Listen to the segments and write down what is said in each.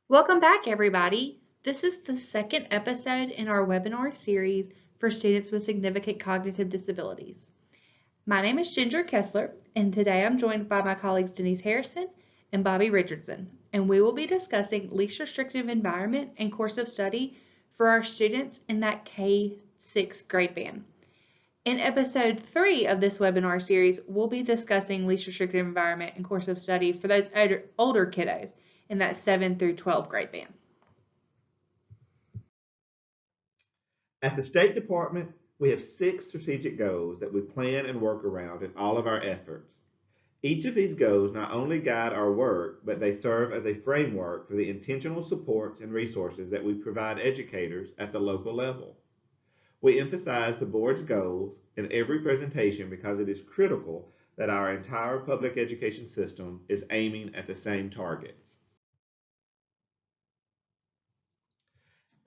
Welcome back, everybody. This is the second episode in our webinar series for students with significant cognitive disabilities. My name is Ginger Kessler, and today I'm joined by my colleagues Denise Harrison and Bobby Richardson, and we will be discussing least restrictive environment and course of study for our students in that K-6 grade band. In episode 3 of this webinar series, we'll be discussing least restrictive environment and course of study for those older kiddos in that 7 through 12 grade band. At the State Department, we have 6 strategic goals that we plan and work around in all of our efforts. Each of these goals not only guide our work, but they serve as a framework for the intentional supports and resources that we provide educators at the local level. We emphasize the board's goals in every presentation because it is critical that our entire public education system is aiming at the same targets.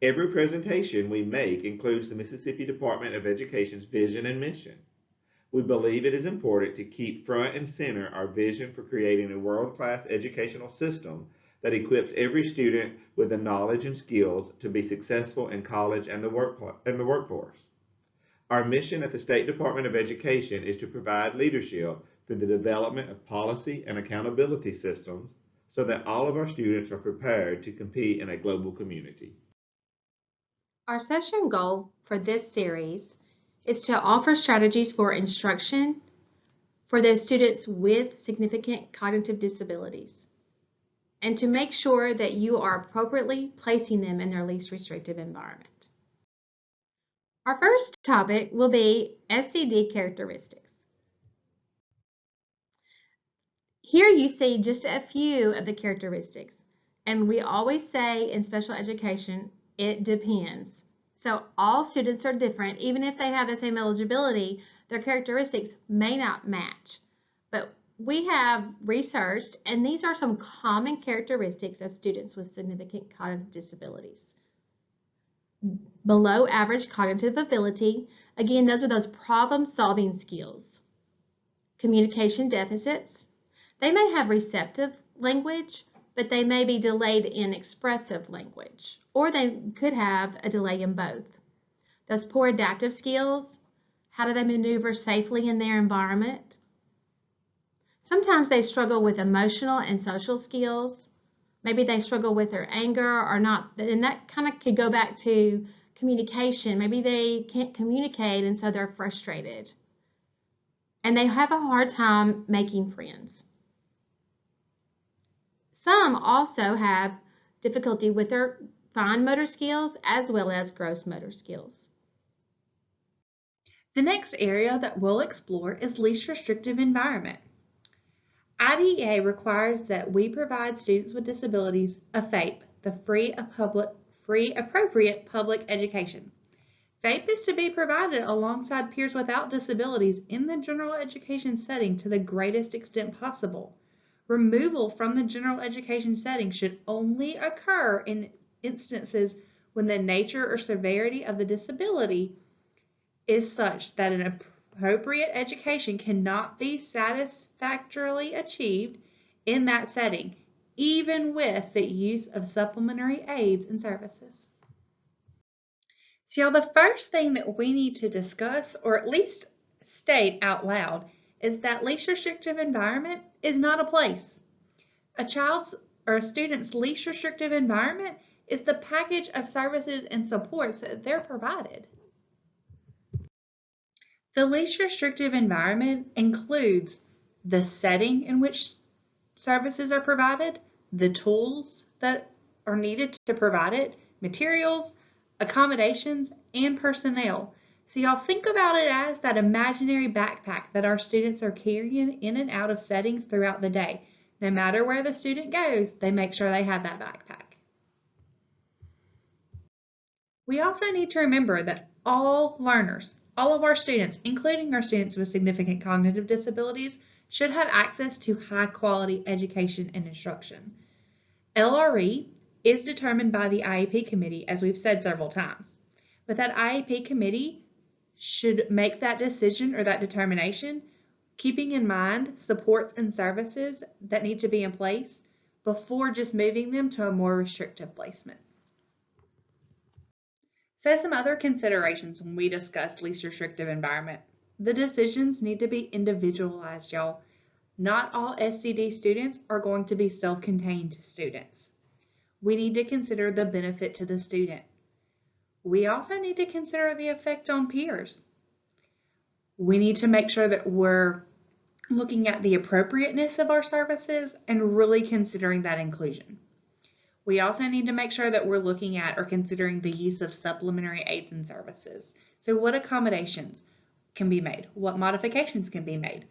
Every presentation we make includes the Mississippi Department of Education's vision and mission. We believe it is important to keep front and center our vision for creating a world-class educational system that equips every student with the knowledge and skills to be successful in college and the workforce. Our mission at the State Department of Education is to provide leadership through the development of policy and accountability systems so that all of our students are prepared to compete in a global community. Our session goal for this series is to offer strategies for instruction for those students with significant cognitive disabilities and to make sure that you are appropriately placing them in their least restrictive environment. Our first topic will be SCD characteristics. Here you see just a few of the characteristics, and we always say in special education, it depends. So all students are different. Even if they have the same eligibility, their characteristics may not match. But we have researched, and these are some common characteristics of students with significant cognitive disabilities. Below average cognitive ability, again, those are those problem-solving skills. Communication deficits. They may have receptive language, but they may be delayed in expressive language, or they could have a delay in both. Those poor adaptive skills, how do they maneuver safely in their environment? Sometimes they struggle with emotional and social skills. Maybe they struggle with their anger or not, and that kind of could go back to communication. Maybe they can't communicate and so they're frustrated. And they have a hard time making friends. Some also have difficulty with their fine motor skills as well as gross motor skills. The next area that we'll explore is least restrictive environment. IDEA requires that we provide students with disabilities a FAPE, the free appropriate public education. FAPE is to be provided alongside peers without disabilities in the general education setting to the greatest extent possible. Removal from the general education setting should only occur in instances when the nature or severity of the disability is such that an appropriate education cannot be satisfactorily achieved in that setting, even with the use of supplementary aids and services. So y'all, the first thing that we need to discuss, or at least state out loud, is that least restrictive environment is not a place. A child's or a student's least restrictive environment is the package of services and supports that they're provided. The least restrictive environment includes the setting in which services are provided, the tools that are needed to provide it, materials, accommodations, and personnel. So y'all think about it as that imaginary backpack that our students are carrying in and out of settings throughout the day. No matter where the student goes, they make sure they have that backpack. We also need to remember that all learners, all of our students, including our students with significant cognitive disabilities, should have access to high-quality education and instruction. LRE is determined by the IEP committee, as we've said several times. But that IEP committee should make that decision or that determination, keeping in mind supports and services that need to be in place before just moving them to a more restrictive placement. So some other considerations when we discuss least restrictive environment. The decisions need to be individualized, y'all. Not all SCD students are going to be self-contained students. We need to consider the benefit to the student. We also need to consider the effect on peers. We need to make sure that we're looking at the appropriateness of our services and really considering that inclusion. We also need to make sure that we're looking at or considering the use of supplementary aids and services. So what accommodations can be made? What modifications can be made?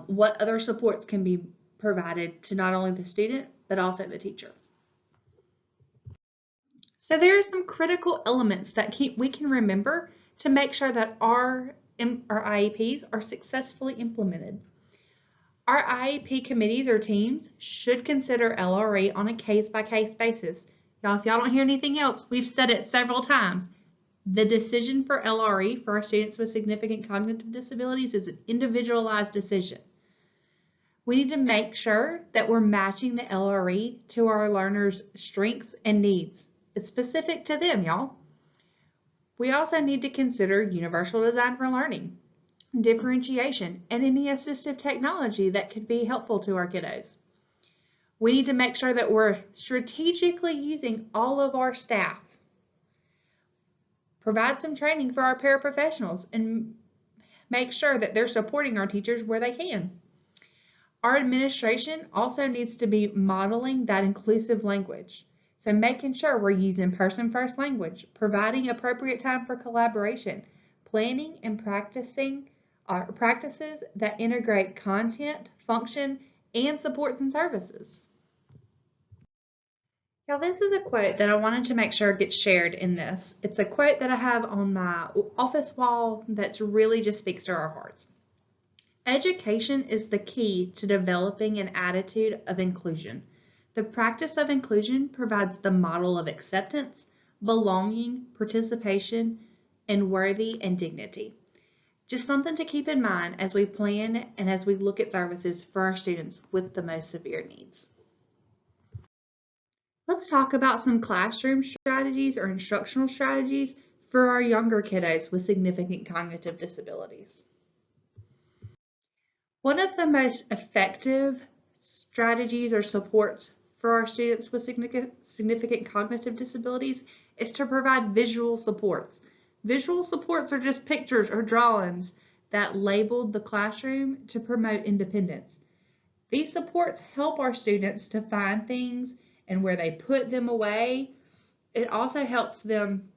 What other supports can be provided to not only the student, but also the teacher? So there are some critical elements that we can remember to make sure that our IEPs are successfully implemented. Our IEP committees or teams should consider LRE on a case-by-case basis. Y'all, if y'all don't hear anything else, we've said it several times. The decision for LRE for our students with significant cognitive disabilities is an individualized decision. We need to make sure that we're matching the LRE to our learners' strengths and needs. It's specific to them, y'all. We also need to consider universal design for learning, differentiation, and any assistive technology that could be helpful to our kiddos. We need to make sure that we're strategically using all of our staff. Provide some training for our paraprofessionals and make sure that they're supporting our teachers where they can. Our administration also needs to be modeling that inclusive language. So making sure we're using person-first language, providing appropriate time for collaboration, planning and practices that integrate content, function, and supports and services. Now this is a quote that I wanted to make sure gets shared in this. It's a quote that I have on my office wall that's really just speaks to our hearts. Education is the key to developing an attitude of inclusion. The practice of inclusion provides the model of acceptance, belonging, participation, and worthy and dignity. Just something to keep in mind as we plan and as we look at services for our students with the most severe needs. Let's talk about some classroom strategies or instructional strategies for our younger kiddos with significant cognitive disabilities. One of the most effective strategies or supports for our students with significant cognitive disabilities is to provide visual supports. Visual supports are just pictures or drawings that labeled the classroom to promote independence. These supports help our students to find things and where they put them away. It also helps them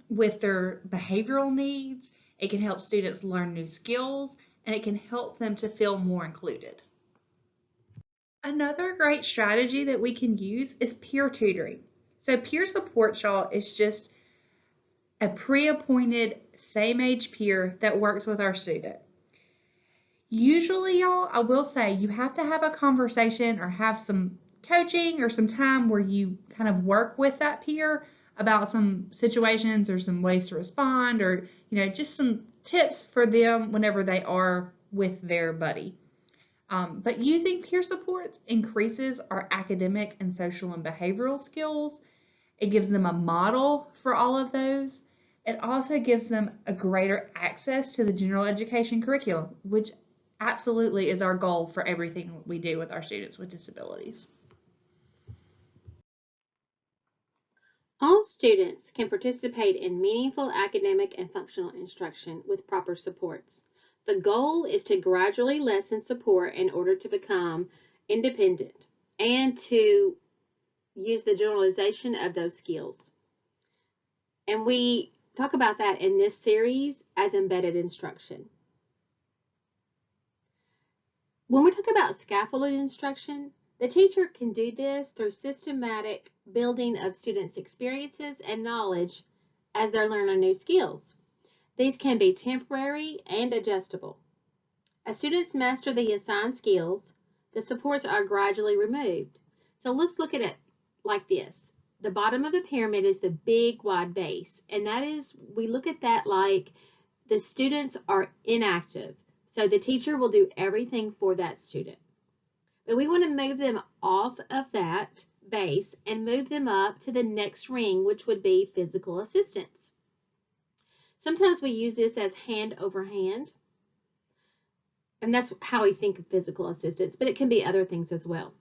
with their behavioral needs. It can help students learn new skills, and it can help them to feel more included. Another great strategy that we can use is peer tutoring. So peer support, y'all, is just a pre-appointed same-age peer that works with our student. Usually, y'all, I will say you have to have a conversation or have some coaching or some time where you kind of work with that peer about some situations or some ways to respond or, just some tips for them whenever they are with their buddy. But using peer supports increases our academic and social and behavioral skills. It gives them a model for all of those. It also gives them a greater access to the general education curriculum, which absolutely is our goal for everything we do with our students with disabilities. All students can participate in meaningful academic and functional instruction with proper supports. The goal is to gradually lessen support in order to become independent and to use the generalization of those skills. And we talk about that in this series as embedded instruction. When we talk about scaffolded instruction, the teacher can do this through systematic building of students' experiences and knowledge as they're learning new skills. These can be temporary and adjustable. As students master the assigned skills, the supports are gradually removed. So let's look at it like this. The bottom of the pyramid is the big wide base, and that is, we look at that like the students are inactive. So the teacher will do everything for that student. But we want to move them off of that base and move them up to the next ring, which would be physical assistance. Sometimes we use this as hand over hand, and that's how we think of physical assistance, but it can be other things as well.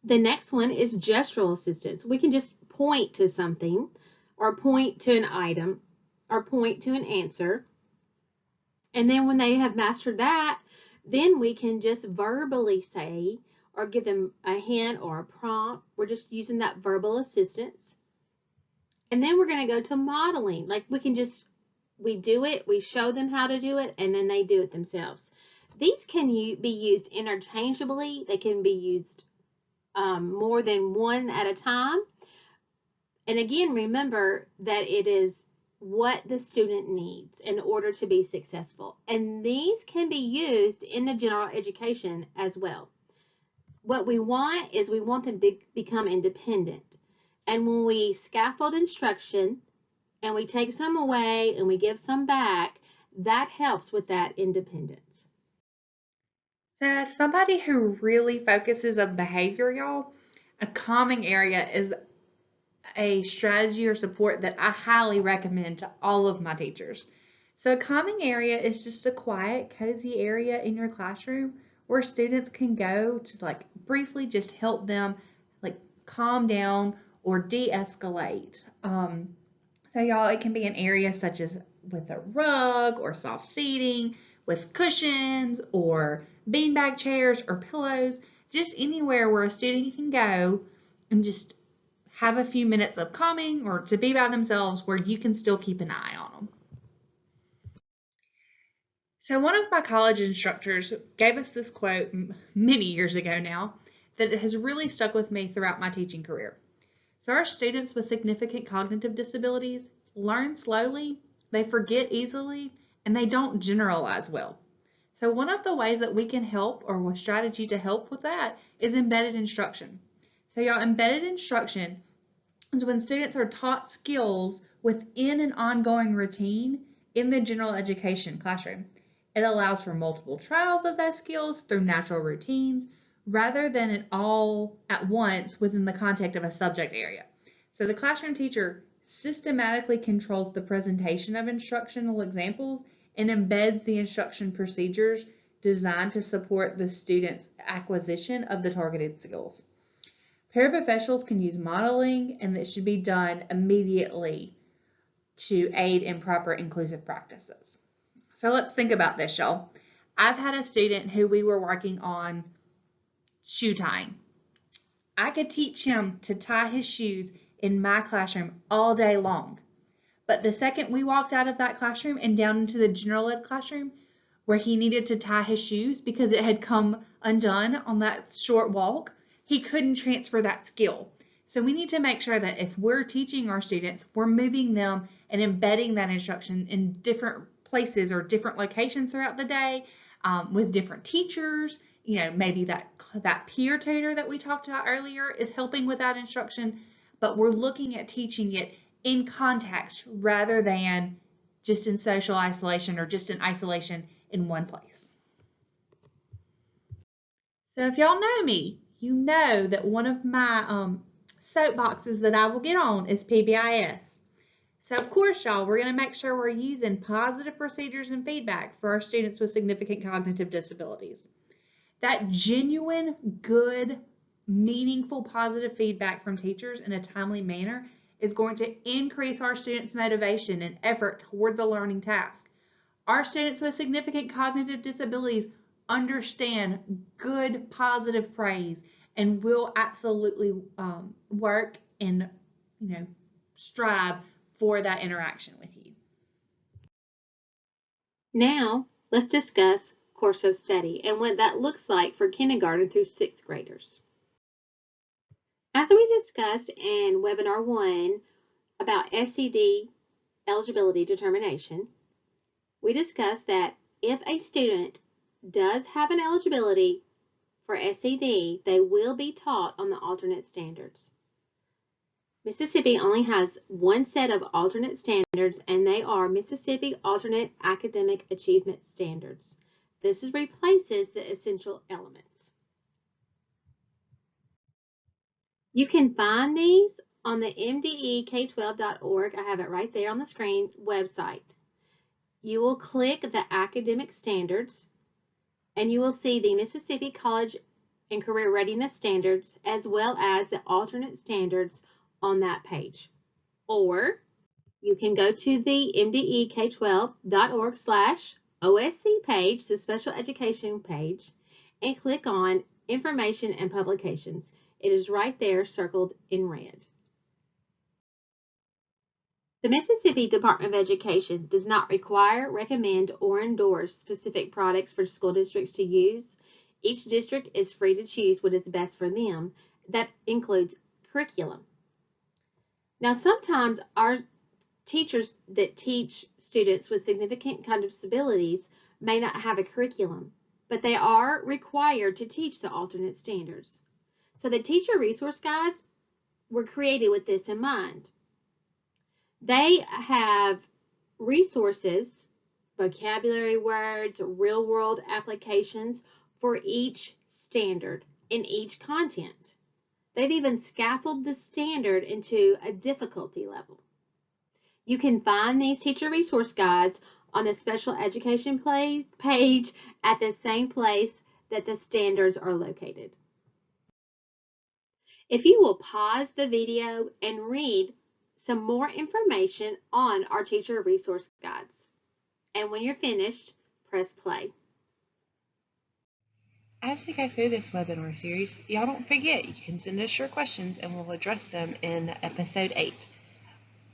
The next one is gestural assistance. We can just point to something or point to an item or point to an answer. And then when they have mastered that, then we can just verbally say or give them a hint or a prompt. We're just using that verbal assistance. And then we're going to go to modeling. Like we do it, we show them how to do it, and then they do it themselves. These can be used interchangeably. They can be used more than one at a time. And again, remember that it is what the student needs in order to be successful. And these can be used in the general education as well. What we want is we want them to become independent. And when we scaffold instruction and we take some away and we give some back, that helps with that independence. So as somebody who really focuses on behavior, y'all, a calming area is a strategy or support that I highly recommend to all of my teachers. So a calming area is just a quiet, cozy area in your classroom where students can go to briefly just help them calm down or de-escalate. So y'all, it can be an area such as with a rug or soft seating, with cushions or beanbag chairs or pillows, just anywhere where a student can go and just have a few minutes of calming or to be by themselves where you can still keep an eye on them. So one of my college instructors gave us this quote many years ago now that has really stuck with me throughout my teaching career. So our students with significant cognitive disabilities learn slowly, they forget easily, and they don't generalize well. So one of the ways that we can help, or a strategy to help with that, is embedded instruction. So y'all, embedded instruction is when students are taught skills within an ongoing routine in the general education classroom. It allows for multiple trials of those skills through natural routines rather than it all at once within the context of a subject area. So the classroom teacher systematically controls the presentation of instructional examples and embeds the instruction procedures designed to support the student's acquisition of the targeted skills. Paraprofessionals can use modeling, and it should be done immediately to aid in proper inclusive practices. So let's think about this, y'all. I've had a student who we were working on shoe tying. I could teach him to tie his shoes in my classroom all day long. But the second we walked out of that classroom and down into the general ed classroom where he needed to tie his shoes because it had come undone on that short walk, he couldn't transfer that skill. So we need to make sure that if we're teaching our students, we're moving them and embedding that instruction in different places or different locations throughout the day with different teachers. You know, maybe that peer tutor that we talked about earlier is helping with that instruction, but we're looking at teaching it in context rather than just in social isolation or just in isolation in one place. So if y'all know me, you know that one of my soapboxes that I will get on is PBIS. So of course, y'all, we're going to make sure we're using positive procedures and feedback for our students with significant cognitive disabilities. That genuine, good, meaningful, positive feedback from teachers in a timely manner is going to increase our students' motivation and effort towards a learning task. Our students with significant cognitive disabilities understand good, positive praise and will absolutely work and strive for that interaction with you. Now, let's discuss course of study and what that looks like for kindergarten through 6th graders. As we discussed in webinar 1 about SCD eligibility determination, we discussed that if a student does have an eligibility for SCD, they will be taught on the alternate standards. Mississippi only has one set of alternate standards, and they are Mississippi Alternate Academic Achievement Standards. This replaces the essential elements. You can find these on the mdek12.org, I have it right there on the screen, website. You will click the academic standards and you will see the Mississippi College and Career Readiness Standards as well as the alternate standards on that page. Or you can go to the mdek12.org/OSC page, the special education page, and click on Information and Publications. It is right there circled in red. The Mississippi Department of Education does not require, recommend, or endorse specific products for school districts to use. Each district is free to choose what is best for them. That includes curriculum. Now, sometimes our teachers that teach students with significant kind of disabilities may not have a curriculum, but they are required to teach the alternate standards. So the teacher resource guides were created with this in mind. They have resources, vocabulary words, real-world applications for each standard in each content. They've even scaffolded the standard into a difficulty level. You can find these teacher resource guides on the special education page at the same place that the standards are located. If you will pause the video and read some more information on our teacher resource guides, and when you're finished, press play. As we go through this webinar series, y'all don't forget you can send us your questions and we'll address them in episode 8.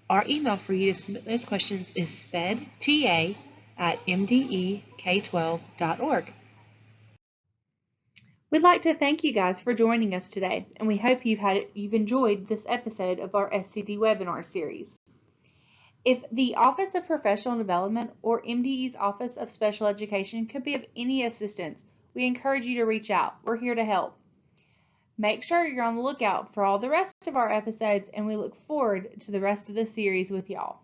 Our email for you to submit those questions is spedta@mdek12.org. We'd like to thank you guys for joining us today, and we hope you've enjoyed this episode of our SCD webinar series. If the Office of Professional Development or MDE's Office of Special Education could be of any assistance, we encourage you to reach out. We're here to help. Make sure you're on the lookout for all the rest of our episodes, and we look forward to the rest of the series with y'all.